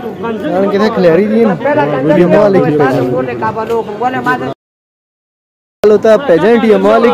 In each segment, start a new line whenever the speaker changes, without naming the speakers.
कितने खिलाड़ी जी होता पेजेंट ही मालिक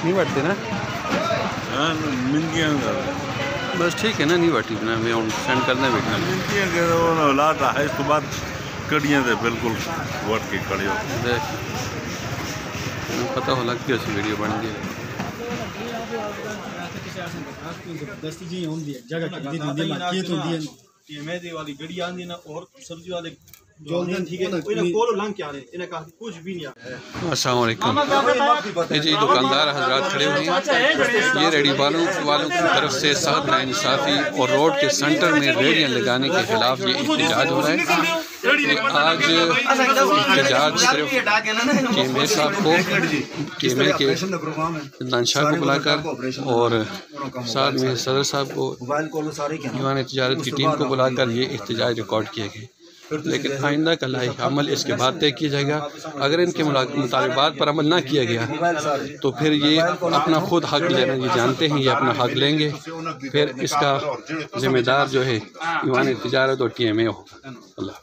नहीं बढ़ते ना बस ठीक है ना नहीं बढ़ती ना मैं सेंड करना बेचना
औलाद है इस तो बाद कड़ियाँ थे बिल्कुल वट के खड़े हो
पता हो लगती है वीडियो बन गई
वाली गड़ी आंदी ना और सब्जी वाले
जी दुकानदार हजरात खड़े हुए हैं। ये रेडी वालों की तरफ से सख्त नाइंसाफ़ी और रोड के सेंटर में रेडियाँ लगाने के खिलाफ ये एहतजाज हो रहा है। आज एहतजाज सिर्फ केमे साहब को केमे के शाह को बुलाकर और साथ में सदर साहब को ईवान तजारत की टीम को बुलाकर ये एहतजाज रिकॉर्ड किए गए। लेकिन आइंदा का लाइक अमल इसके बाद तय किया जाएगा। अगर इनके मुतालबात पर अमल ना किया गया तो फिर ये अपना खुद हक लेना ये जानते हैं, ये अपना हक लेंगे। फिर इसका जिम्मेदार जो है ईवान तजारत और TMA होगा। अल्लाह।